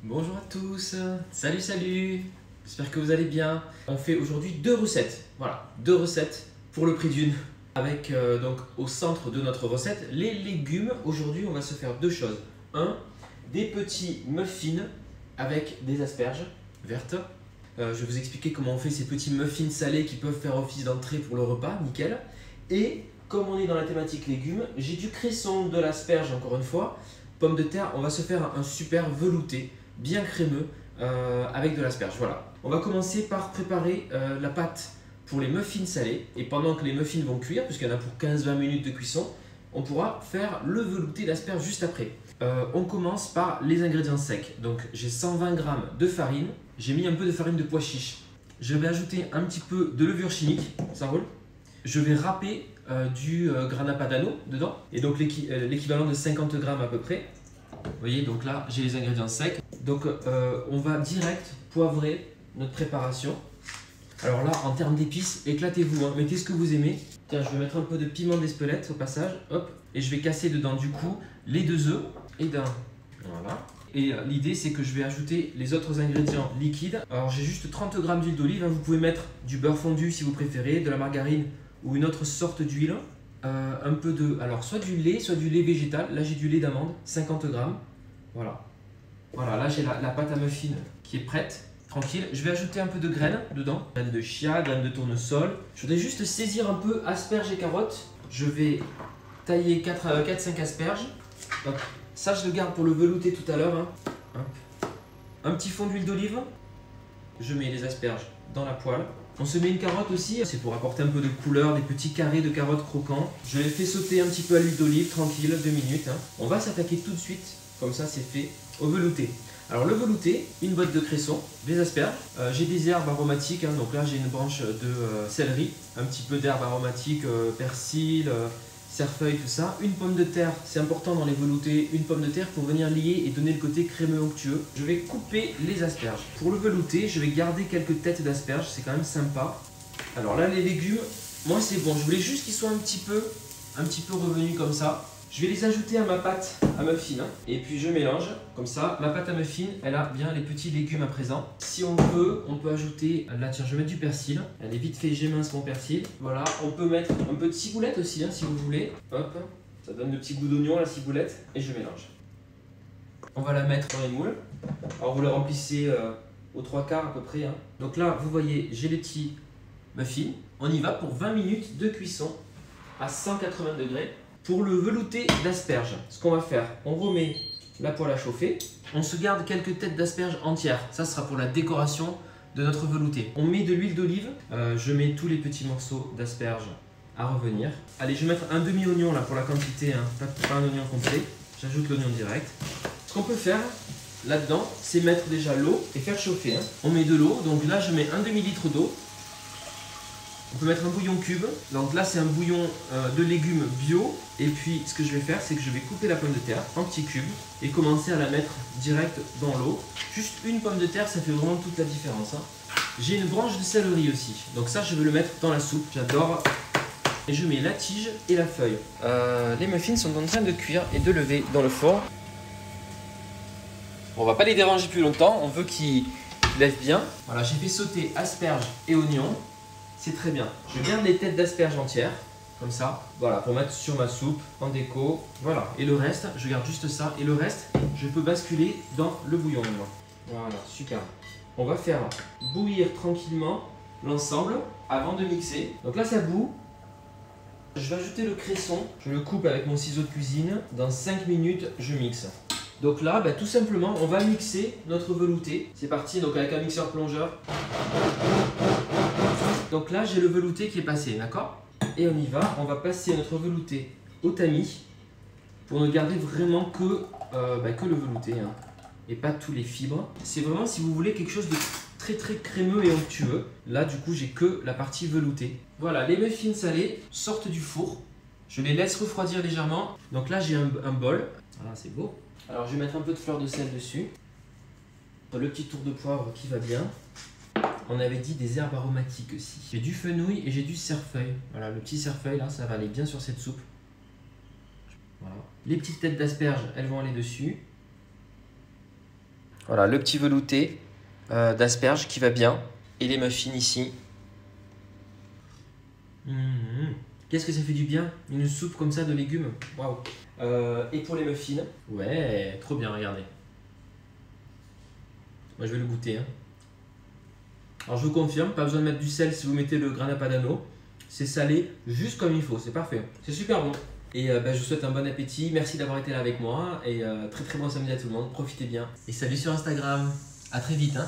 Bonjour à tous, salut, j'espère que vous allez bien. On fait aujourd'hui deux recettes, voilà, deux recettes pour le prix d'une. Avec donc au centre de notre recette, les légumes. Aujourd'hui on va se faire deux choses. Un, des petits muffins avec des asperges vertes. Je vais vous expliquer comment on fait ces petits muffins salés qui peuvent faire office d'entrée pour le repas, nickel. Et comme on est dans la thématique légumes, j'ai du cresson, de l'asperge encore une fois, pommes de terre. On va se faire un super velouté bien crémeux avec de l'asperge. Voilà. On va commencer par préparer la pâte pour les muffins salés. Et pendant que les muffins vont cuire, puisqu'il y en a pour 15-20 minutes de cuisson, on pourra faire le velouté d'asperge juste après. On commence par les ingrédients secs. Donc j'ai 120 g de farine. J'ai mis un peu de farine de pois chiche. Je vais ajouter un petit peu de levure chimique. Ça roule. Je vais râper du grana padano dedans. Et donc l'équivalent de 50 g à peu près. Vous voyez, donc là j'ai les ingrédients secs. Donc on va direct poivrer notre préparation. Alors là, en termes d'épices, éclatez-vous, hein. Mettez ce que vous aimez. Tiens, je vais mettre un peu de piment d'Espelette au passage, hop, et je vais casser dedans du coup les 2 œufs et d'un. Voilà. Et l'idée c'est que je vais ajouter les autres ingrédients liquides. Alors j'ai juste 30 g d'huile d'olive, hein. Vous pouvez mettre du beurre fondu si vous préférez, de la margarine ou une autre sorte d'huile. Un peu de, alors soit du lait végétal. Là j'ai du lait d'amande, 50 g. Voilà. Voilà, là j'ai la pâte à muffins qui est prête. Tranquille, je vais ajouter un peu de graines dedans, graines de chia, graines de tournesol. Je voudrais juste saisir un peu asperges et carottes. Je vais tailler 4-5 asperges. Hop. Ça, je le garde pour le velouter tout à l'heure. Hein. Un petit fond d'huile d'olive. Je mets les asperges dans la poêle. On se met une carotte aussi, c'est pour apporter un peu de couleur, des petits carrés de carottes croquants. Je les fais sauter un petit peu à l'huile d'olive, tranquille, 2 minutes. Hein. On va s'attaquer tout de suite, comme ça c'est fait, au velouté. Alors le velouté, une botte de cresson, des asperges, j'ai des herbes aromatiques, hein, donc là j'ai une branche de céleri, un petit peu d'herbes aromatiques, persil, cerfeuil, tout ça. Une pomme de terre, c'est important dans les veloutés, une pomme de terre pour venir lier et donner le côté crémeux onctueux. Je vais couper les asperges. Pour le velouté, je vais garder quelques têtes d'asperges, c'est quand même sympa. Alors là les légumes, moi c'est bon, je voulais juste qu'ils soient un petit peu revenus comme ça. Je vais les ajouter à ma pâte à muffins, hein, et puis je mélange, comme ça, ma pâte à muffins, elle a bien les petits légumes à présent. Si on veut, on peut ajouter, là tiens, je vais mettre du persil, elle est vite fait, j'émince mon persil. Voilà, on peut mettre un peu de ciboulette aussi, hein, si vous voulez. Hop, ça donne le petit goût d'oignon, la ciboulette, et je mélange. On va la mettre dans les moules. Alors vous le remplissez aux 3/4 à peu près. Hein. Donc là, vous voyez, j'ai les petits muffins. On y va pour 20 minutes de cuisson à 180 degrés. Pour le velouté d'asperges, ce qu'on va faire, on remet la poêle à chauffer, on se garde quelques têtes d'asperges entières, ça sera pour la décoration de notre velouté. On met de l'huile d'olive, je mets tous les petits morceaux d'asperges à revenir. Allez, je vais mettre un demi-oignon là pour la quantité, hein, pas un oignon complet, j'ajoute l'oignon direct. Ce qu'on peut faire là-dedans, c'est mettre déjà l'eau et faire chauffer. Hein. On met de l'eau, donc là je mets un demi-litre d'eau. On peut mettre un bouillon cube, donc là c'est un bouillon de légumes bio. Et puis ce que je vais faire, c'est que je vais couper la pomme de terre en petits cubes et commencer à la mettre direct dans l'eau. Juste une pomme de terre, ça fait vraiment toute la différence. Hein. J'ai une branche de céleri aussi, donc ça je vais le mettre dans la soupe, j'adore. Et je mets la tige et la feuille. Les muffins sont en train de cuire et de lever dans le four. On va pas les déranger plus longtemps, on veut qu'ils lèvent bien. Voilà, j'ai fait sauter asperges et oignons. C'est très bien. Je garde les têtes d'asperges entières, comme ça, voilà, pour mettre sur ma soupe, en déco. Voilà. Et le reste, je garde juste ça. Et le reste, je peux basculer dans le bouillon. Voilà, super. On va faire bouillir tranquillement l'ensemble avant de mixer. Donc là, ça bout. Je vais ajouter le cresson. Je le coupe avec mon ciseau de cuisine. Dans 5 minutes, je mixe. Donc là, tout simplement, on va mixer notre velouté. C'est parti, donc avec un mixeur plongeur. Donc là, j'ai le velouté qui est passé, d'accord? Et on y va, on va passer notre velouté au tamis pour ne garder vraiment que le velouté, hein, et pas tous les fibres. C'est vraiment si vous voulez quelque chose de très très crémeux et onctueux. Là, du coup, j'ai que la partie veloutée. Voilà, les muffins salés sortent du four. Je les laisse refroidir légèrement. Donc là, j'ai un bol. Voilà, c'est beau. Alors, je vais mettre un peu de fleur de sel dessus. Le petit tour de poivre qui va bien. On avait dit des herbes aromatiques aussi. J'ai du fenouil et j'ai du cerfeuil. Voilà, le petit cerfeuil là, ça va aller bien sur cette soupe. Voilà. Les petites têtes d'asperges, elles vont aller dessus. Voilà, le petit velouté d'asperges qui va bien. Et les muffins ici. Qu'est-ce que ça fait du bien, une soupe comme ça de légumes. Waouh. Et pour les muffins, ouais, trop bien, regardez. Moi je vais le goûter. Hein. Alors je vous confirme, pas besoin de mettre du sel si vous mettez le grana padano. C'est salé juste comme il faut, c'est parfait. C'est super bon. Et je vous souhaite un bon appétit. Merci d'avoir été là avec moi. Et très très bon samedi à tout le monde. Profitez bien. Et salut sur Instagram. À très vite. Hein.